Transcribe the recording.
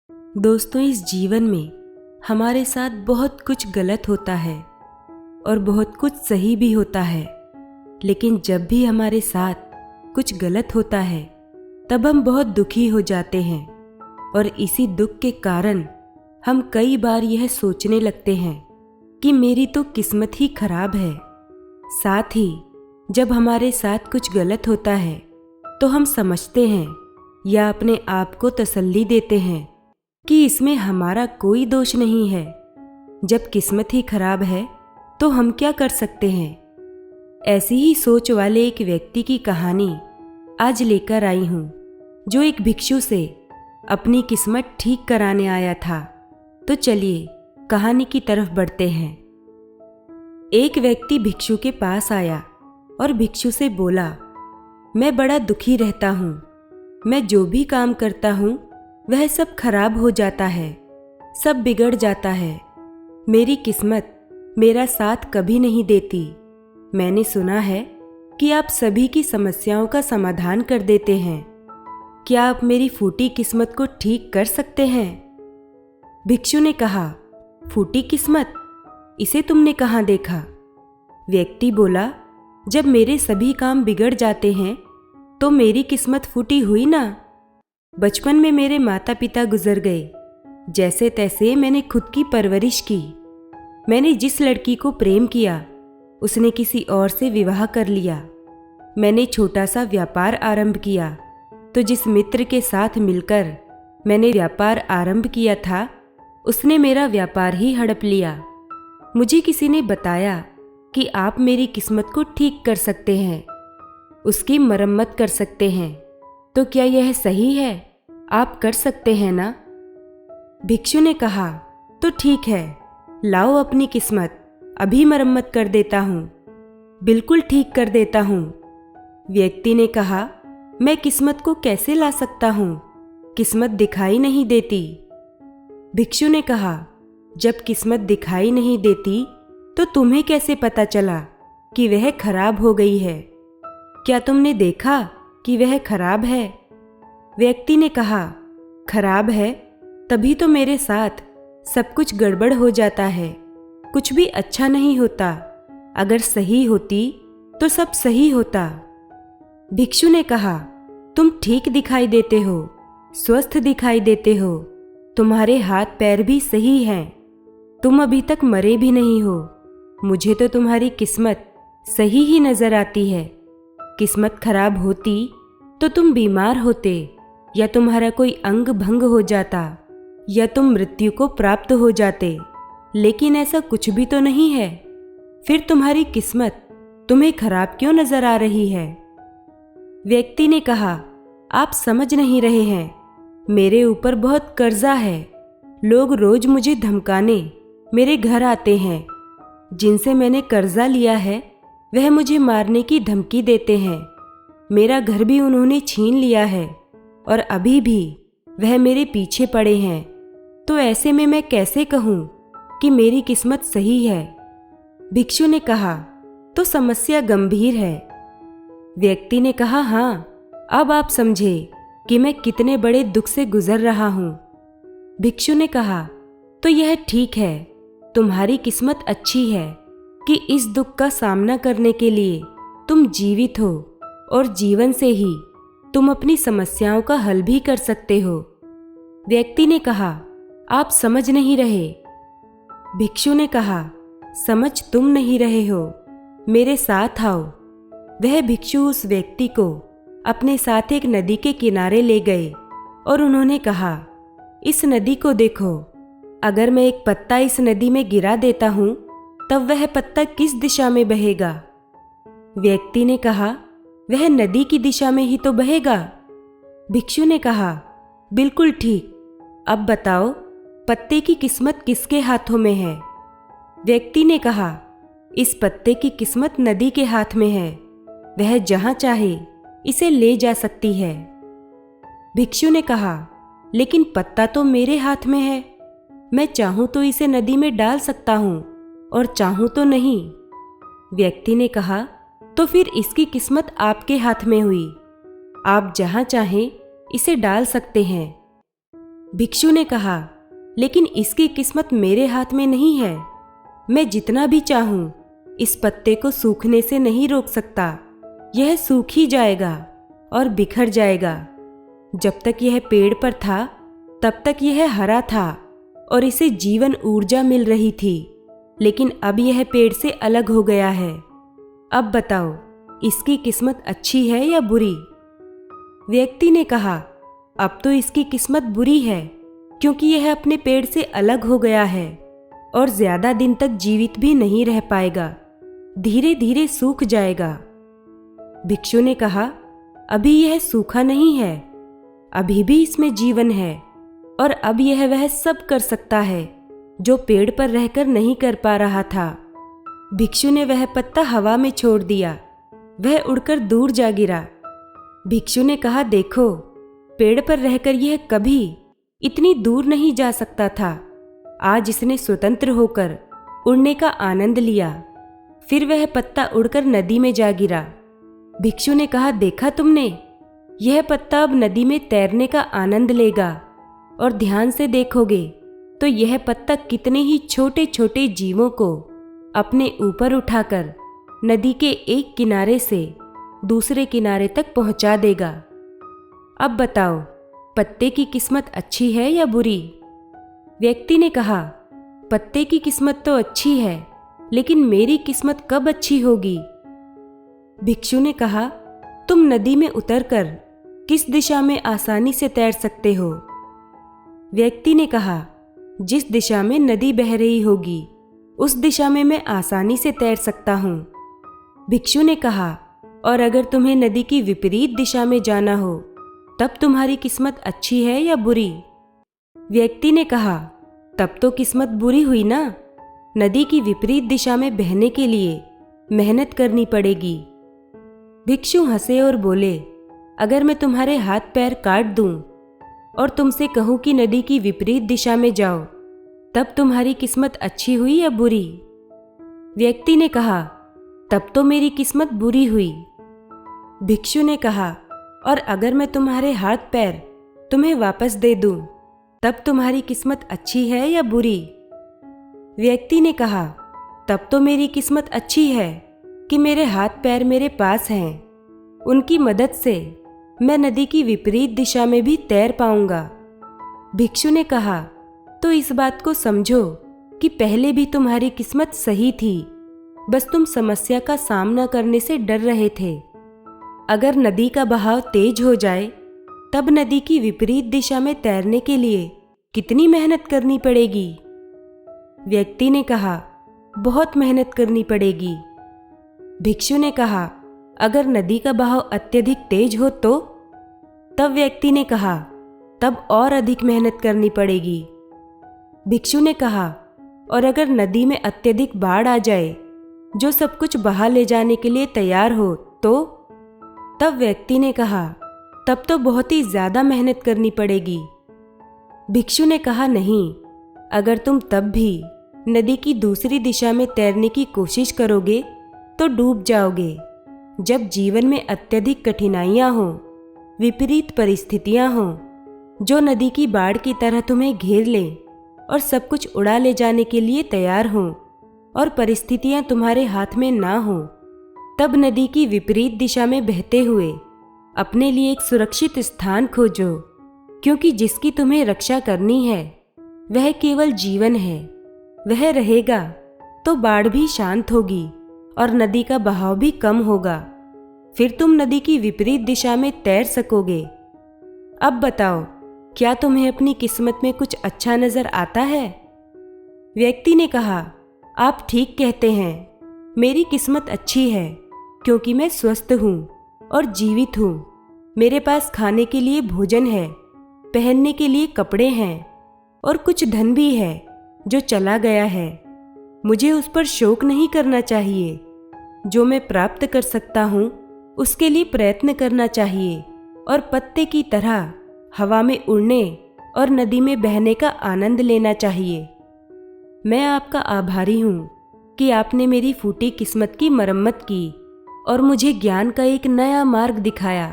दोस्तों, इस जीवन में हमारे साथ बहुत कुछ गलत होता है और बहुत कुछ सही भी होता है। लेकिन जब भी हमारे साथ कुछ गलत होता है तब हम बहुत दुखी हो जाते हैं और इसी दुख के कारण हम कई बार यह सोचने लगते हैं कि मेरी तो किस्मत ही खराब है। साथ ही जब हमारे साथ कुछ गलत होता है तो हम समझते हैं या अपने आप को तसल्ली देते हैं कि इसमें हमारा कोई दोष नहीं है। जब किस्मत ही खराब है तो हम क्या कर सकते हैं। ऐसी ही सोच वाले एक व्यक्ति की कहानी आज लेकर आई हूँ, जो एक भिक्षु से अपनी किस्मत ठीक कराने आया था। तो चलिए कहानी की तरफ बढ़ते हैं। एक व्यक्ति भिक्षु के पास आया और भिक्षु से बोला, मैं बड़ा दुखी रहता हूँ। मैं जो भी काम करता हूँ वह सब खराब हो जाता है, सब बिगड़ जाता है। मेरी किस्मत मेरा साथ कभी नहीं देती। मैंने सुना है कि आप सभी की समस्याओं का समाधान कर देते हैं। क्या आप मेरी फूटी किस्मत को ठीक कर सकते हैं? भिक्षु ने कहा, फूटी किस्मत? इसे तुमने कहाँ देखा? व्यक्ति बोला, जब मेरे सभी काम बिगड़ जाते हैं तो मेरी किस्मत फूटी हुई ना। बचपन में मेरे माता पिता गुजर गए। जैसे तैसे मैंने खुद की परवरिश की। मैंने जिस लड़की को प्रेम किया उसने किसी और से विवाह कर लिया। मैंने छोटा सा व्यापार आरंभ किया तो जिस मित्र के साथ मिलकर मैंने व्यापार आरंभ किया था उसने मेरा व्यापार ही हड़प लिया। मुझे किसी ने बताया कि आप मेरी किस्मत को ठीक कर सकते हैं, उसकी मरम्मत कर सकते हैं। तो क्या यह सही है? आप कर सकते हैं ना? भिक्षु ने कहा, तो ठीक है, लाओ अपनी किस्मत, अभी मरम्मत कर देता हूँ, बिल्कुल ठीक कर देता हूँ। व्यक्ति ने कहा, मैं किस्मत को कैसे ला सकता हूँ? किस्मत दिखाई नहीं देती। भिक्षु ने कहा, जब किस्मत दिखाई नहीं देती तो तुम्हें कैसे पता चला कि वह खराब हो गई है? क्या तुमने देखा कि वह खराब है? व्यक्ति ने कहा, खराब है तभी तो मेरे साथ सब कुछ गड़बड़ हो जाता है, कुछ भी अच्छा नहीं होता। अगर सही होती तो सब सही होता। भिक्षु ने कहा, तुम ठीक दिखाई देते हो, स्वस्थ दिखाई देते हो, तुम्हारे हाथ पैर भी सही हैं, तुम अभी तक मरे भी नहीं हो। मुझे तो तुम्हारी किस्मत सही ही नजर आती है। किस्मत खराब होती तो तुम बीमार होते, या तुम्हारा कोई अंग भंग हो जाता, या तुम मृत्यु को प्राप्त हो जाते। लेकिन ऐसा कुछ भी तो नहीं है। फिर तुम्हारी किस्मत तुम्हें खराब क्यों नजर आ रही है? व्यक्ति ने कहा, आप समझ नहीं रहे हैं, मेरे ऊपर बहुत कर्जा है। लोग रोज मुझे धमकाने मेरे घर आते हैं। जिनसे मैंने कर्जा लिया है वह मुझे मारने की धमकी देते हैं। मेरा घर भी उन्होंने छीन लिया है और अभी भी वह मेरे पीछे पड़े हैं। तो ऐसे में मैं कैसे कहूँ कि मेरी किस्मत सही है? भिक्षु ने कहा, तो समस्या गंभीर है। व्यक्ति ने कहा, हाँ, अब आप समझे कि मैं कितने बड़े दुख से गुजर रहा हूँ। भिक्षु ने कहा, तो यह ठीक है, तुम्हारी किस्मत अच्छी है कि इस दुख का सामना करने के लिए तुम जीवित हो और जीवन से ही तुम अपनी समस्याओं का हल भी कर सकते हो। व्यक्ति ने कहा, आप समझ नहीं रहे। भिक्षु ने कहा, समझ तुम नहीं रहे हो, मेरे साथ आओ। वह भिक्षु उस व्यक्ति को अपने साथ एक नदी के किनारे ले गए और उन्होंने कहा, इस नदी को देखो, अगर मैं एक पत्ता इस नदी में गिरा देता हूँ तब वह पत्ता किस दिशा में बहेगा? व्यक्ति ने कहा, वह नदी की दिशा में ही तो बहेगा। भिक्षु ने कहा, बिल्कुल ठीक। अब बताओ, पत्ते की किस्मत किसके हाथों में है? व्यक्ति ने कहा, इस पत्ते की किस्मत नदी के हाथ में है, वह जहां चाहे इसे ले जा सकती है। भिक्षु ने कहा, लेकिन पत्ता तो मेरे हाथ में है, मैं चाहूं तो इसे नदी में डाल सकता हूं और चाहूं तो नहीं। व्यक्ति ने कहा, तो फिर इसकी किस्मत आपके हाथ में हुई, आप जहां चाहें इसे डाल सकते हैं। भिक्षु ने कहा, लेकिन इसकी किस्मत मेरे हाथ में नहीं है। मैं जितना भी चाहूं इस पत्ते को सूखने से नहीं रोक सकता। यह सूख ही जाएगा और बिखर जाएगा। जब तक यह पेड़ पर था तब तक यह हरा था और इसे जीवन ऊर्जा मिल रही थी, लेकिन अब यह पेड़ से अलग हो गया है। अब बताओ, इसकी किस्मत अच्छी है या बुरी? व्यक्ति ने कहा, अब तो इसकी किस्मत बुरी है, क्योंकि यह अपने पेड़ से अलग हो गया है और ज्यादा दिन तक जीवित भी नहीं रह पाएगा, धीरे धीरे सूख जाएगा। भिक्षु ने कहा, अभी यह सूखा नहीं है, अभी भी इसमें जीवन है और अब यह वह सब कर सकता है जो पेड़ पर रहकर नहीं कर पा रहा था। भिक्षु ने वह पत्ता हवा में छोड़ दिया। वह उड़कर दूर जा गिरा। भिक्षु ने कहा, देखो, पेड़ पर रहकर यह कभी इतनी दूर नहीं जा सकता था। आज इसने स्वतंत्र होकर उड़ने का आनंद लिया। फिर वह पत्ता उड़कर नदी में जा गिरा। भिक्षु ने कहा, देखा तुमने, यह पत्ता अब नदी में तैरने का आनंद लेगा और ध्यान से देखोगे तो यह पत्ता कितने ही छोटे छोटे जीवों को अपने ऊपर उठाकर नदी के एक किनारे से दूसरे किनारे तक पहुंचा देगा। अब बताओ, पत्ते की किस्मत अच्छी है या बुरी? व्यक्ति ने कहा, पत्ते की किस्मत तो अच्छी है, लेकिन मेरी किस्मत कब अच्छी होगी? भिक्षु ने कहा, तुम नदी में उतरकर किस दिशा में आसानी से तैर सकते हो? व्यक्ति ने कहा, जिस दिशा में नदी बह रही होगी उस दिशा में मैं आसानी से तैर सकता हूँ। भिक्षु ने कहा, और अगर तुम्हें नदी की विपरीत दिशा में जाना हो तब तुम्हारी किस्मत अच्छी है या बुरी? व्यक्ति ने कहा, तब तो किस्मत बुरी हुई ना। नदी की विपरीत दिशा में बहने के लिए मेहनत करनी पड़ेगी। भिक्षु हंसे और बोले, अगर मैं तुम्हारे हाथ पैर काट दूं और तुमसे कहूं कि नदी की विपरीत दिशा में जाओ, तब तुम्हारी किस्मत अच्छी हुई या बुरी? व्यक्ति ने कहा, तब तो मेरी किस्मत बुरी हुई। भिक्षु ने कहा, और अगर मैं तुम्हारे हाथ पैर तुम्हें वापस दे दूं, तब तुम्हारी किस्मत अच्छी है या बुरी? व्यक्ति ने कहा, तब तो मेरी किस्मत अच्छी है कि मेरे हाथ पैर मेरे पास हैं। उनकी मदद से मैं नदी की विपरीत दिशा में भी तैर पाऊंगा। भिक्षु ने कहा, तो इस बात को समझो कि पहले भी तुम्हारी किस्मत सही थी, बस तुम समस्या का सामना करने से डर रहे थे। अगर नदी का बहाव तेज हो जाए तब नदी की विपरीत दिशा में तैरने के लिए कितनी मेहनत करनी पड़ेगी? व्यक्ति ने कहा, बहुत मेहनत करनी पड़ेगी। भिक्षु ने कहा, अगर नदी का बहाव अत्यधिक तेज हो तो? तब व्यक्ति ने कहा, तब और अधिक मेहनत करनी पड़ेगी। भिक्षु ने कहा, और अगर नदी में अत्यधिक बाढ़ आ जाए जो सब कुछ बहा ले जाने के लिए तैयार हो तो? तब व्यक्ति ने कहा, तब तो बहुत ही ज्यादा मेहनत करनी पड़ेगी। भिक्षु ने कहा, नहीं, अगर तुम तब भी नदी की दूसरी दिशा में तैरने की कोशिश करोगे तो डूब जाओगे। जब जीवन में अत्यधिक कठिनाइयां हों, विपरीत परिस्थितियां हों जो नदी की बाढ़ की तरह तुम्हें घेर लें और सब कुछ उड़ा ले जाने के लिए तैयार हों और परिस्थितियां तुम्हारे हाथ में ना हों, तब नदी की विपरीत दिशा में बहते हुए अपने लिए एक सुरक्षित स्थान खोजो, क्योंकि जिसकी तुम्हें रक्षा करनी है वह केवल जीवन है। वह रहेगा तो बाढ़ भी शांत होगी और नदी का बहाव भी कम होगा। फिर तुम नदी की विपरीत दिशा में तैर सकोगे। अब बताओ, क्या तुम्हें अपनी किस्मत में कुछ अच्छा नजर आता है? व्यक्ति ने कहा, आप ठीक कहते हैं, मेरी किस्मत अच्छी है क्योंकि मैं स्वस्थ हूँ और जीवित हूँ। मेरे पास खाने के लिए भोजन है, पहनने के लिए कपड़े हैं और कुछ धन भी है जो चला गया है। मुझे उस पर शोक नहीं करना चाहिए। जो मैं प्राप्त कर सकता हूँ उसके लिए प्रयत्न करना चाहिए और पत्ते की तरह हवा में उड़ने और नदी में बहने का आनंद लेना चाहिए। मैं आपका आभारी हूँ कि आपने मेरी फूटी किस्मत की मरम्मत की और मुझे ज्ञान का एक नया मार्ग दिखाया।